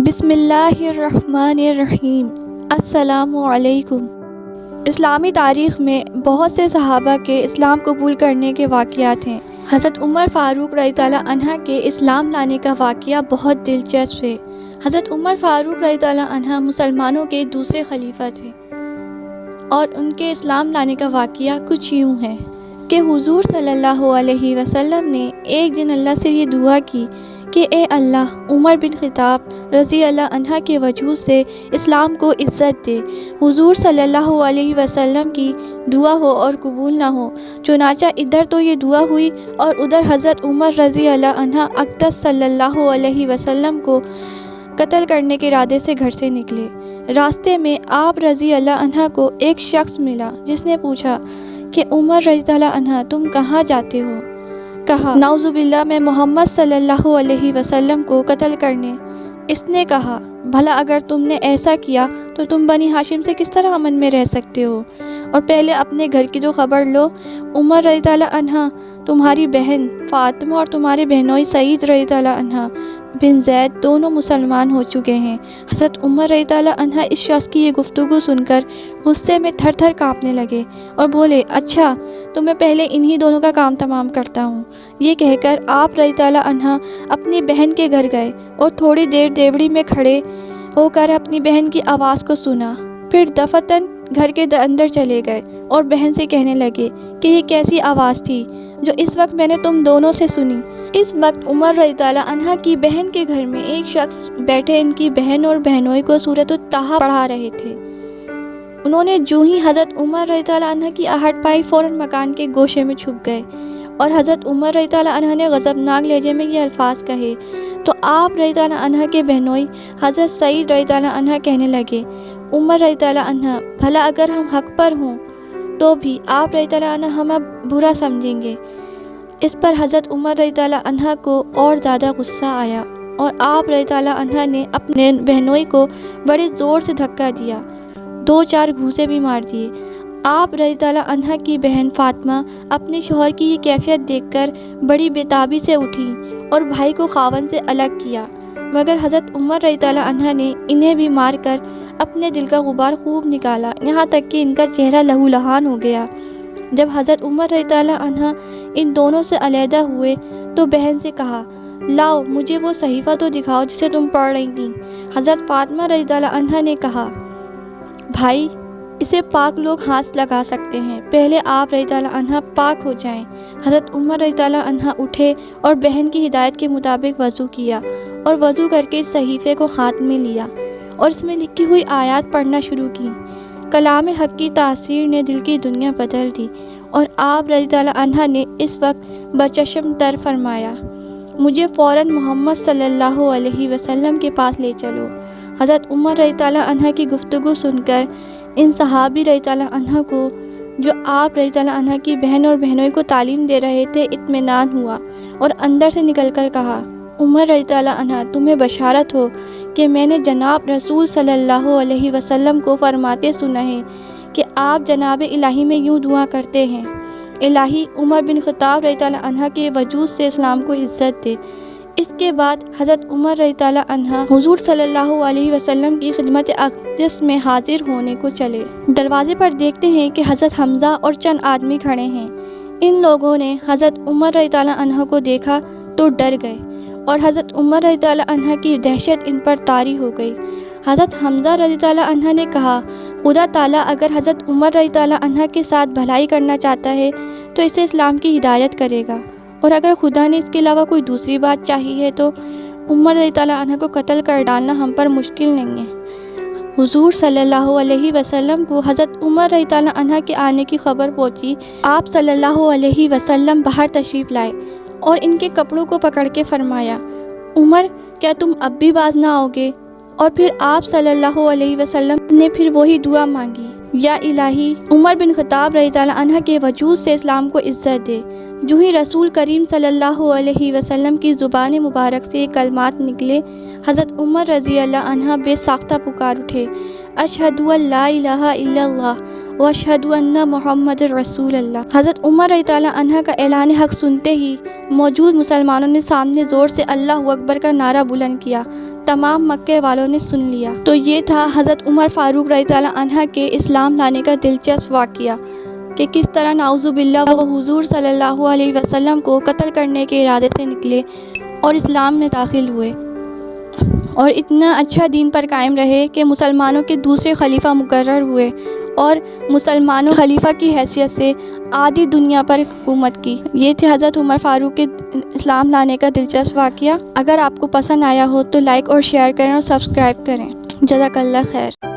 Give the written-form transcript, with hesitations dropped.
بسم اللہ الرحمن الرحیم۔ السلام علیکم۔ اسلامی تاریخ میں بہت سے صحابہ کے اسلام قبول کرنے کے واقعات ہیں۔ حضرت عمر فاروق رضی اللہ عنہ کے اسلام لانے کا واقعہ بہت دلچسپ ہے۔ حضرت عمر فاروق رضی اللہ عنہ مسلمانوں کے دوسرے خلیفہ تھے اور ان کے اسلام لانے کا واقعہ کچھ یوں ہے کہ حضور صلی اللہ علیہ وسلم نے ایک دن اللہ سے یہ دعا کی کہ اے اللہ، عمر بن خطاب رضی اللہ عنہ کے وجود سے اسلام کو عزت دے۔ حضور صلی اللہ علیہ وسلم کی دعا ہو اور قبول نہ ہو، چنانچہ ادھر تو یہ دعا ہوئی اور ادھر حضرت عمر رضی اللہ عنہ اقدس صلی اللہ علیہ وسلم کو قتل کرنے کے ارادے سے گھر سے نکلے۔ راستے میں آپ رضی اللہ عنہ کو ایک شخص ملا جس نے پوچھا کہ عمر رضی اللہ عنہ تم کہاں جاتے ہو؟ کہا نعوذ باللہ میں محمد صلی اللہ علیہ وسلم کو قتل کرنے۔ اس نے کہا بھلا اگر تم نے ایسا کیا تو تم بنی ہاشم سے کس طرح امن میں رہ سکتے ہو؟ اور پہلے اپنے گھر کی تو خبر لو۔ عمر رضی اللہ عنہ، تمہاری بہن فاطمہ اور تمہارے بہنوئی سعید رضی اللہ عنہ بن زید دونوں مسلمان ہو چکے ہیں۔ حضرت عمر رضی اللہ عنہ اس شخص کی یہ گفتگو سن کر غصے میں تھر تھر کانپنے لگے اور بولے اچھا تو میں پہلے انہی دونوں کا کام تمام کرتا ہوں۔ یہ کہہ کر آپ رضی اللہ عنہ اپنی بہن کے گھر گئے اور تھوڑی دیر دیوڑی میں کھڑے ہو کر اپنی بہن کی آواز کو سنا، پھر دفتن گھر کے اندر چلے گئے اور بہن سے کہنے لگے کہ یہ کیسی آواز تھی جو اس وقت میں نے تم دونوں سے سنی؟ اس وقت عمر رضی اللہ عنہ کی بہن کے گھر میں ایک شخص بیٹھے ان کی بہن اور بہنوئی کو سورۃ الطٰہٰ پڑھا رہے تھے۔ انہوں نے جو ہی حضرت عمر رضی اللہ عنہ کی آہٹ پائی فوراً مکان کے گوشے میں چھپ گئے اور حضرت عمر رضی اللہ عنہ نے غضبناک لہجے میں یہ الفاظ کہے تو آپ رضی اللہ عنہ کے بہنوئی حضرت سعید رضی اللہ عنہ کہنے لگے عمر رضی اللہ عنہ بھلا اگر ہم حق پر ہوں تو بھی آپ رضی اللہ عنہ ہمیں برا سمجھیں گے۔ اس پر حضرت عمر رضی اللہ عنہ کو اور زیادہ غصہ آیا اور آپ رضی اللہ عنہ نے اپنے بہنوئی کو بڑے زور سے دھکا دیا، 2-4 گھوسے بھی مار دیے۔ آپ رضی اللہ عنہ کی بہن فاطمہ اپنے شوہر کی یہ کیفیت دیکھ کر بڑی بےتابی سے اٹھی اور بھائی کو خاوند سے الگ کیا، مگر حضرت عمر رضی اللہ عنہ نے انہیں بھی مار کر اپنے دل کا غبار خوب نکالا، یہاں تک کہ ان کا چہرہ لہو لہان ہو گیا۔ جب حضرت عمر رضی اللہ عنہ ان دونوں سے علیحدہ ہوئے تو بہن سے کہا لاؤ مجھے وہ صحیفہ تو دکھاؤ جسے تم پڑھ رہی تھیں۔ حضرت فاطمہ رضی اللہ عنہ نے کہا بھائی اسے پاک لوگ ہاتھ لگا سکتے ہیں، پہلے آپ رضی اللہ عنہ پاک ہو جائیں۔ حضرت عمر رضی اللہ عنہ اٹھے اور بہن کی ہدایت کے مطابق وضو کیا اور وضو کر کے اس صحیفے کو ہاتھ میں لیا اور اس میں لکھی ہوئی آیات پڑھنا شروع کی۔ کلام حق کی تاثیر نے دل کی دنیا بدل دی اور آپ رضی اللہ عنہ نے اس وقت بچشم تر فرمایا مجھے فوراً محمد صلی اللہ علیہ وسلم کے پاس لے چلو۔ حضرت عمر رضی اللہ عنہ کی گفتگو سن کر ان صحابی رضی اللہ عنہ کو جو آپ رضی اللہ عنہ کی بہن اور بہنوئی کو تعلیم دے رہے تھے اطمینان ہوا اور اندر سے نکل کر کہا عمر رضی اللہ عنہ تمہیں بشارت ہو کہ میں نے جناب رسول صلی اللہ علیہ وسلم کو فرماتے سنا ہے کہ آپ جناب الہی میں یوں دعا کرتے ہیں الہی عمر بن خطاب رضی اللہ عنہ کے وجود سے اسلام کو عزت دے۔ اس کے بعد حضرت عمر رضی اللہ عنہ حضور صلی اللہ علیہ وسلم کی خدمت اقدس میں حاضر ہونے کو چلے۔ دروازے پر دیکھتے ہیں کہ حضرت حمزہ اور چند آدمی کھڑے ہیں۔ ان لوگوں نے حضرت عمر رضی اللہ عنہ کو دیکھا تو ڈر گئے اور حضرت عمر رضی اللہ عنہ کی دہشت ان پر طاری ہو گئی۔ حضرت حمزہ رضی اللہ عنہ نے کہا خدا تعالیٰ اگر حضرت عمر رضی اللہ عنہ کے ساتھ بھلائی کرنا چاہتا ہے تو اسے اسلام کی ہدایت کرے گا، اور اگر خدا نے اس کے علاوہ کوئی دوسری بات چاہی ہے تو عمر رضی اللہ عنہ کو قتل کر ڈالنا ہم پر مشکل نہیں ہے۔ حضور صلی اللہ علیہ وسلم کو حضرت عمر رضی اللہ عنہ کے آنے کی خبر پہنچی۔ آپ صلی اللہ علیہ وسلم باہر تشریف لائے اور ان کے کپڑوں کو پکڑ کے فرمایا عمر کیا تم اب بھی باز نہ آؤ گے؟ اور پھر آپ صلی اللہ علیہ وسلم نے پھر وہی دعا مانگی یا الہی عمر بن خطاب رضی اللہ عنہ کے وجود سے اسلام کو عزت دے۔ جو ہی رسول کریم صلی اللہ علیہ وسلم کی زبان مبارک سے یہ کلمات نکلے حضرت عمر رضی اللہ عنہ بے ساختہ پکار اٹھے اشہدو ان لا الہ الا اللہ واشہدو ان محمد رسول اللہ۔ حضرت عمر رضی اللہ عنہ کا اعلان حق سنتے ہی موجود مسلمانوں نے سامنے زور سے اللہ اکبر کا نعرہ بلند کیا۔ تمام مکے والوں نے سن لیا۔ تو یہ تھا حضرت عمر فاروق رضی اللہ عنہ کے اسلام لانے کا دلچسپ واقعہ کہ کس طرح نعوذ باللہ وہ حضور صلی اللہ علیہ وسلم کو قتل کرنے کے ارادے سے نکلے اور اسلام میں داخل ہوئے اور اتنا اچھا دین پر قائم رہے کہ مسلمانوں کے دوسرے خلیفہ مقرر ہوئے اور مسلمانوں خلیفہ کی حیثیت سے آدھی دنیا پر حکومت کی۔ یہ تھے حضرت عمر فاروق کے اسلام لانے کا دلچسپ واقعہ۔ اگر آپ کو پسند آیا ہو تو لائک اور شیئر کریں اور سبسکرائب کریں۔ جزاک اللہ خیر۔